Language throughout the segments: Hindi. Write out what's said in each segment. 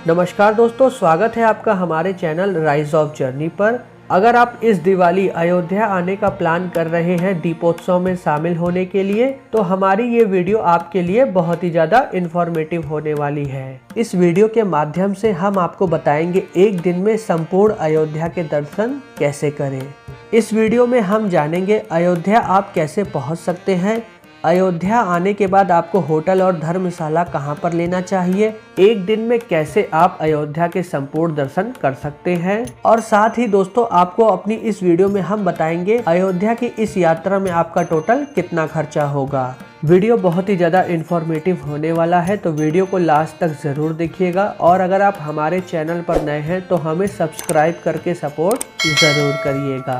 नमस्कार दोस्तों, स्वागत है आपका हमारे चैनल राइज ऑफ जर्नी पर। अगर आप इस दिवाली अयोध्या आने का प्लान कर रहे हैं दीपोत्सव में शामिल होने के लिए, तो हमारी ये वीडियो आपके लिए बहुत ही ज़्यादा इन्फॉर्मेटिव होने वाली है। इस वीडियो के माध्यम से हम आपको बताएंगे एक दिन में संपूर्ण अयोध्या के दर्शन कैसे करें। इस वीडियो में हम जानेंगे अयोध्या आप कैसे पहुँच सकते हैं, अयोध्या आने के बाद आपको होटल और धर्मशाला कहां पर लेना चाहिए, एक दिन में कैसे आप अयोध्या के संपूर्ण दर्शन कर सकते हैं, और साथ ही दोस्तों आपको अपनी इस वीडियो में हम बताएंगे अयोध्या की इस यात्रा में आपका टोटल कितना खर्चा होगा। वीडियो बहुत ही ज़्यादा इन्फॉर्मेटिव होने वाला है, तो वीडियो को लास्ट तक ज़रूर देखिएगा। और अगर आप हमारे चैनल पर नए हैं तो हमें सब्सक्राइब करके सपोर्ट ज़रूर करिएगा।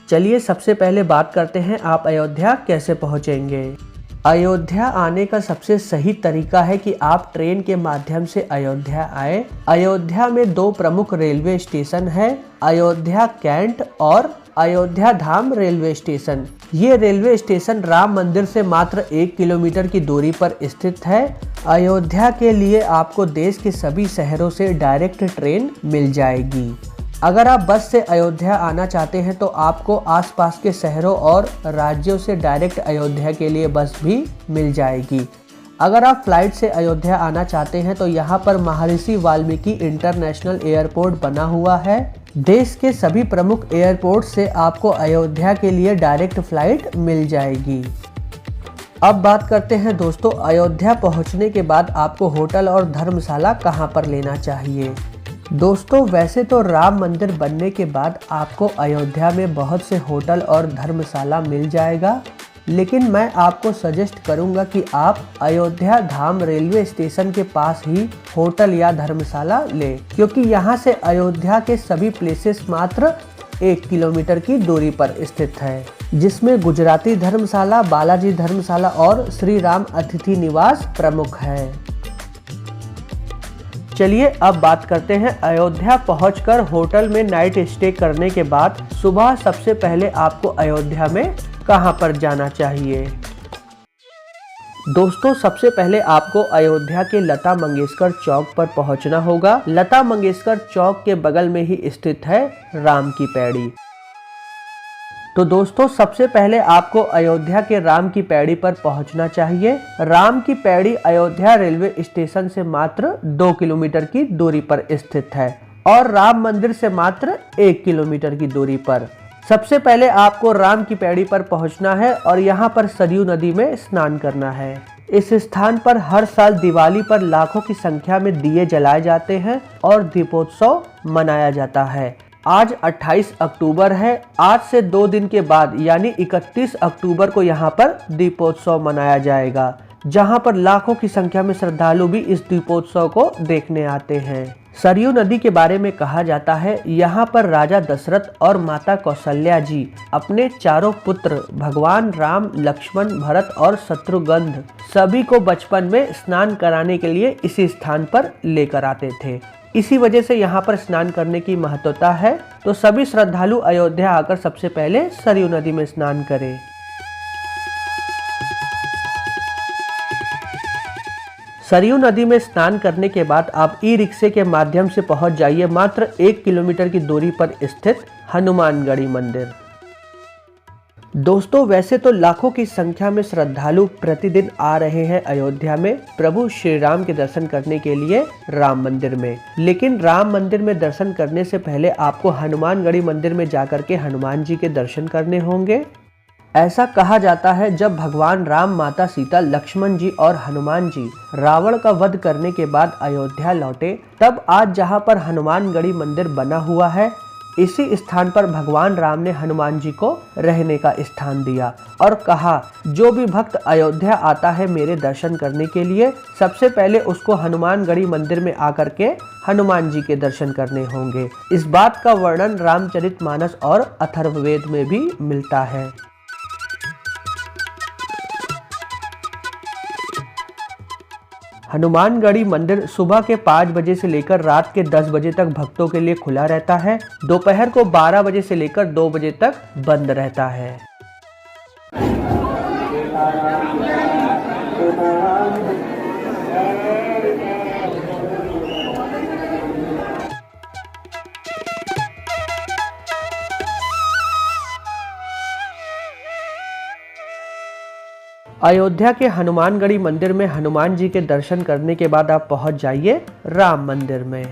चलिए सबसे पहले बात करते हैं आप अयोध्या कैसे पहुंचेंगे। अयोध्या आने का सबसे सही तरीका है कि आप ट्रेन के माध्यम से अयोध्या आए। अयोध्या में दो प्रमुख रेलवे स्टेशन है, अयोध्या कैंट और अयोध्या धाम रेलवे स्टेशन। ये रेलवे स्टेशन राम मंदिर से मात्र 1 किलोमीटर की दूरी पर स्थित है। अयोध्या के लिए आपको देश के सभी शहरों से डायरेक्ट ट्रेन मिल जाएगी। अगर आप बस से अयोध्या आना चाहते हैं तो आपको आसपास के शहरों और राज्यों से डायरेक्ट अयोध्या के लिए बस भी मिल जाएगी। अगर आप फ्लाइट से अयोध्या आना चाहते हैं तो यहाँ पर महर्षि वाल्मीकि इंटरनेशनल एयरपोर्ट बना हुआ है। देश के सभी प्रमुख एयरपोर्ट से आपको अयोध्या के लिए डायरेक्ट फ्लाइट मिल जाएगी। अब बात करते हैं दोस्तों अयोध्या पहुँचने के बाद आपको होटल और धर्मशाला कहाँ पर लेना चाहिए। दोस्तों वैसे तो राम मंदिर बनने के बाद आपको अयोध्या में बहुत से होटल और धर्मशाला मिल जाएगा, लेकिन मैं आपको सजेस्ट करूंगा कि आप अयोध्या धाम रेलवे स्टेशन के पास ही होटल या धर्मशाला लें, क्योंकि यहां से अयोध्या के सभी प्लेसेस मात्र 1 किलोमीटर की दूरी पर स्थित है, जिसमें गुजराती धर्मशाला, बालाजी धर्मशाला और श्री राम अतिथि निवास प्रमुख है। चलिए अब बात करते हैं अयोध्या पहुंचकर होटल में नाइट स्टे करने के बाद सुबह सबसे पहले आपको अयोध्या में कहां पर जाना चाहिए। दोस्तों सबसे पहले आपको अयोध्या के लता मंगेशकर चौक पर पहुंचना होगा। लता मंगेशकर चौक के बगल में ही स्थित है राम की पैड़ी। तो दोस्तों सबसे पहले आपको अयोध्या के राम की पैड़ी पर पहुंचना चाहिए। राम की पैड़ी अयोध्या रेलवे स्टेशन से मात्र 2 किलोमीटर की दूरी पर स्थित है और राम मंदिर से मात्र 1 किलोमीटर की दूरी पर। सबसे पहले आपको राम की पैड़ी पर पहुंचना है और यहां पर सरयू नदी में स्नान करना है। इस स्थान पर हर साल दिवाली पर लाखों की संख्या में दिए जलाए जाते हैं और दीपोत्सव मनाया जाता है। आज 28 अक्टूबर है। आज से 2 दिन के बाद यानी 31 अक्टूबर को यहाँ पर दीपोत्सव मनाया जाएगा, जहाँ पर लाखों की संख्या में श्रद्धालु भी इस दीपोत्सव को देखने आते हैं। सरयू नदी के बारे में कहा जाता है यहाँ पर राजा दशरथ और माता कौशल्या जी अपने चारों पुत्र भगवान राम, लक्ष्मण, भरत और शत्रुघ्न सभी को बचपन में स्नान कराने के लिए इसी स्थान पर लेकर आते थे। इसी वजह से यहाँ पर स्नान करने की महत्वता है। तो सभी श्रद्धालु अयोध्या आकर सबसे पहले सरयू नदी में स्नान करें। सरयू नदी में स्नान करने के बाद आप ई रिक्शे के माध्यम से पहुंच जाइए मात्र 1 किलोमीटर की दूरी पर स्थित हनुमानगढ़ी मंदिर। दोस्तों वैसे तो लाखों की संख्या में श्रद्धालु प्रतिदिन आ रहे हैं अयोध्या में प्रभु श्री राम के दर्शन करने के लिए राम मंदिर में, लेकिन राम मंदिर में दर्शन करने से पहले आपको हनुमानगढ़ी मंदिर में जाकर के हनुमान जी के दर्शन करने होंगे। ऐसा कहा जाता है जब भगवान राम, माता सीता, लक्ष्मण जी और हनुमान जी रावण का वध करने के बाद अयोध्या लौटे, तब आज जहां पर हनुमानगढ़ी मंदिर बना हुआ है, इसी स्थान पर भगवान राम ने हनुमान जी को रहने का स्थान दिया और कहा जो भी भक्त अयोध्या आता है मेरे दर्शन करने के लिए, सबसे पहले उसको हनुमानगढ़ी मंदिर में आकर के हनुमान जी के दर्शन करने होंगे। इस बात का वर्णन रामचरितमानस और अथर्ववेद में भी मिलता है। हनुमानगढ़ी मंदिर सुबह के 5 बजे से लेकर रात के 10 बजे तक भक्तों के लिए खुला रहता है। दोपहर को 12 बजे से लेकर 2 बजे तक बंद रहता है। अयोध्या के हनुमानगढ़ी मंदिर में हनुमान जी के दर्शन करने के बाद आप पहुंच जाइए राम मंदिर में।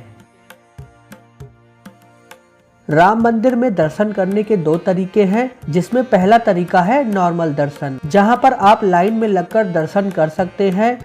राम मंदिर में दर्शन करने के दो तरीके हैं, जिसमें पहला तरीका है नॉर्मल दर्शन, जहां पर आप लाइन में लगकर दर्शन कर सकते हैं।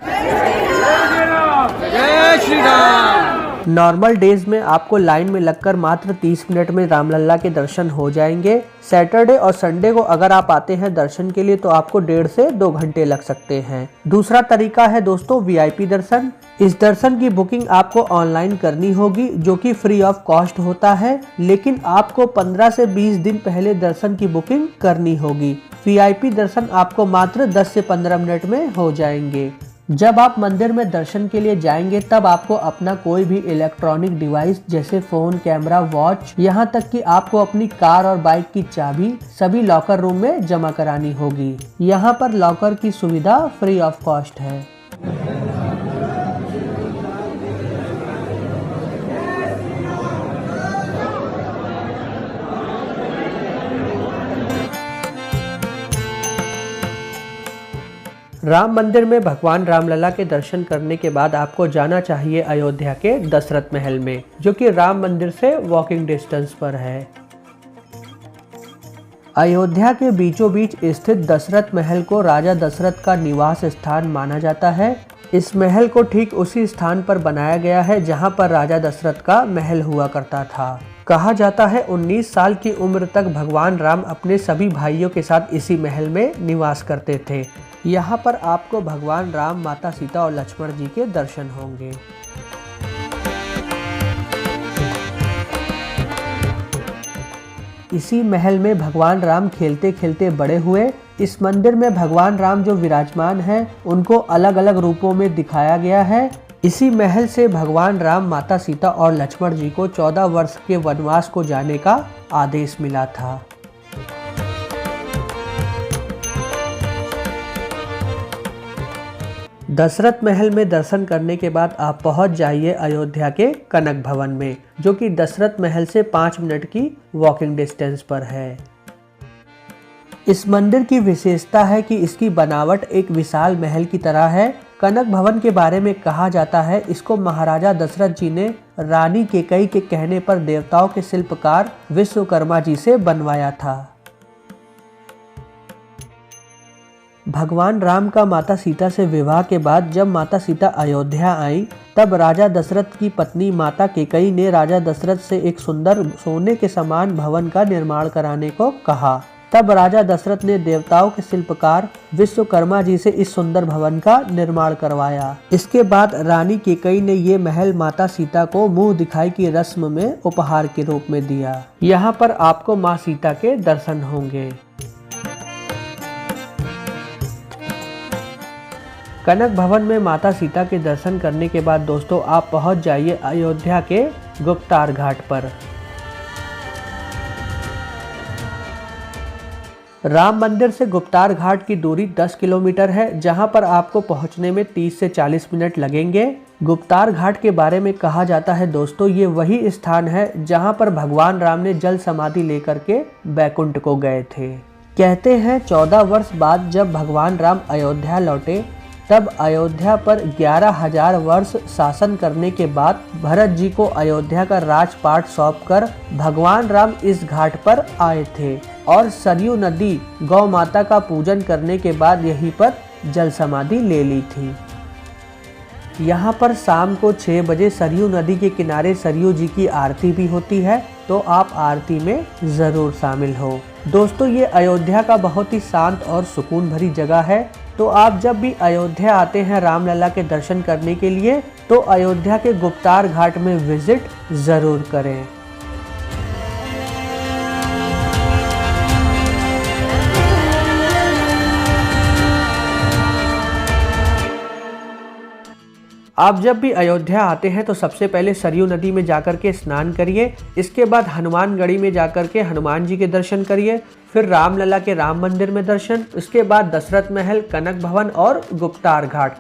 जय श्री राम। नॉर्मल डेज में आपको लाइन में लगकर मात्र 30 मिनट में रामलला के दर्शन हो जाएंगे। सैटरडे और संडे को अगर आप आते हैं दर्शन के लिए तो आपको 1.5 से 2 घंटे लग सकते हैं। दूसरा तरीका है दोस्तों वीआईपी दर्शन। इस दर्शन की बुकिंग आपको ऑनलाइन करनी होगी, जो कि फ्री ऑफ कॉस्ट होता है, लेकिन आपको 15 से 20 दिन पहले दर्शन की बुकिंग करनी होगी। वीआईपी दर्शन आपको मात्र 10 से 15 मिनट में हो जाएंगे। जब आप मंदिर में दर्शन के लिए जाएंगे तब आपको अपना कोई भी इलेक्ट्रॉनिक डिवाइस जैसे फोन, कैमरा, वॉच, यहाँ तक कि आपको अपनी कार और बाइक की चाबी सभी लॉकर रूम में जमा करानी होगी। यहाँ पर लॉकर की सुविधा फ्री ऑफ कॉस्ट है। राम मंदिर में भगवान रामलला के दर्शन करने के बाद आपको जाना चाहिए अयोध्या के दशरथ महल में, जो कि राम मंदिर से वॉकिंग डिस्टेंस पर है। अयोध्या के बीचों बीच स्थित दशरथ महल को राजा दशरथ का निवास स्थान माना जाता है। इस महल को ठीक उसी स्थान पर बनाया गया है जहां पर राजा दशरथ का महल हुआ करता था। कहा जाता है 19 साल की उम्र तक भगवान राम अपने सभी भाइयों के साथ इसी महल में निवास करते थे। यहाँ पर आपको भगवान राम, माता सीता और लक्ष्मण जी के दर्शन होंगे। इसी महल में भगवान राम खेलते खेलते बड़े हुए। इस मंदिर में भगवान राम जो विराजमान हैं, उनको अलग अलग रूपों में दिखाया गया है। इसी महल से भगवान राम, माता सीता और लक्ष्मण जी को 14 वर्ष के वनवास को जाने का आदेश मिला था। दशरथ महल में दर्शन करने के बाद आप पहुंच जाइए अयोध्या के कनक भवन में, जो कि दशरथ महल से 5 मिनट की वॉकिंग डिस्टेंस पर है। इस मंदिर की विशेषता है कि इसकी बनावट एक विशाल महल की तरह है। कनक भवन के बारे में कहा जाता है इसको महाराजा दशरथ जी ने रानी कैकेयी के कहने पर देवताओं के शिल्पकार विश्वकर्मा जी से बनवाया था। भगवान राम का माता सीता से विवाह के बाद जब माता सीता अयोध्या आई, तब राजा दशरथ की पत्नी माता कैकेयी ने राजा दशरथ से एक सुंदर सोने के समान भवन का निर्माण कराने को कहा। तब राजा दशरथ ने देवताओं के शिल्पकार विश्वकर्मा जी से इस सुंदर भवन का निर्माण करवाया। इसके बाद रानी कैकेयी ने ये महल माता सीता को मुंह दिखाई की रस्म में उपहार के रूप में दिया। यहाँ पर आपको माँ सीता के दर्शन होंगे। कनक भवन में माता सीता के दर्शन करने के बाद दोस्तों आप पहुंच जाइए अयोध्या के गुप्तार घाट पर। राम मंदिर से गुप्तार घाट की दूरी 10 किलोमीटर है, जहां पर आपको पहुंचने में 30 से 40 मिनट लगेंगे। गुप्तार घाट के बारे में कहा जाता है दोस्तों ये वही स्थान है जहां पर भगवान राम ने जल समाधि लेकर के बैकुंठ को गए थे। कहते हैं 14 वर्ष बाद जब भगवान राम अयोध्या लौटे, तब अयोध्या पर 11,000 वर्ष शासन करने के बाद भरत जी को अयोध्या का राजपाट सौंपकर भगवान राम इस घाट पर आए थे और सरयू नदी गौ माता का पूजन करने के बाद यहीं पर जल समाधि ले ली थी। यहाँ पर शाम को 6 बजे सरयू नदी के किनारे सरयू जी की आरती भी होती है, तो आप आरती में ज़रूर शामिल हो। दोस्तों ये अयोध्या का बहुत ही शांत और सुकून भरी जगह है, तो आप जब भी अयोध्या आते हैं रामलला के दर्शन करने के लिए तो अयोध्या के गुप्तार घाट में विजिट ज़रूर करें। आप जब भी अयोध्या आते हैं तो सबसे पहले सरयू नदी में जाकर के स्नान करिए। इसके बाद हनुमानगढ़ी में जाकर के हनुमान जी के दर्शन करिए। फिर रामलला के राम मंदिर में दर्शन, उसके बाद दशरथ महल, कनक भवन और गुप्तार घाट।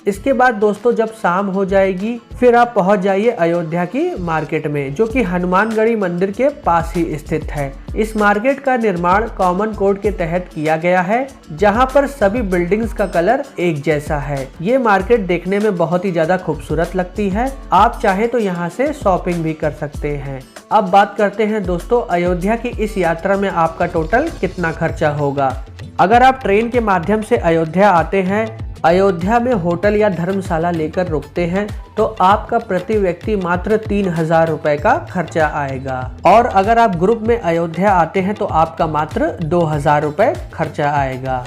इसके बाद दोस्तों जब शाम हो जाएगी फिर आप पहुंच जाइए अयोध्या की मार्केट में, जो कि हनुमानगढ़ी मंदिर के पास ही स्थित है। इस मार्केट का निर्माण कॉमन कोड के तहत किया गया है, जहां पर सभी बिल्डिंग्स का कलर एक जैसा है। ये मार्केट देखने में बहुत ही ज्यादा खूबसूरत लगती है। आप चाहे तो यहाँ से शॉपिंग भी कर सकते हैं। अब बात करते हैं दोस्तों अयोध्या की इस यात्रा में आपका टोटल कितना खर्चा होगा। अगर आप ट्रेन के माध्यम से अयोध्या आते हैं, अयोध्या में होटल या धर्मशाला लेकर रुकते हैं, तो आपका प्रति व्यक्ति मात्र 3000 रुपए का खर्चा आएगा। और अगर आप ग्रुप में अयोध्या आते हैं तो आपका मात्र 2000 रुपए खर्चा आएगा।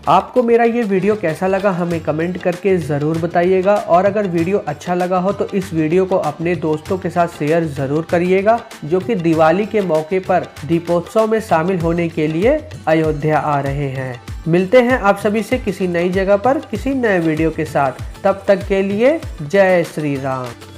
आपको मेरा ये वीडियो कैसा लगा हमें कमेंट करके ज़रूर बताइएगा, और अगर वीडियो अच्छा लगा हो तो इस वीडियो को अपने दोस्तों के साथ शेयर ज़रूर करिएगा, जो कि दिवाली के मौके पर दीपोत्सव में शामिल होने के लिए अयोध्या आ रहे हैं। मिलते हैं आप सभी से किसी नई जगह पर किसी नए वीडियो के साथ। तब तक के लिए जय श्री राम।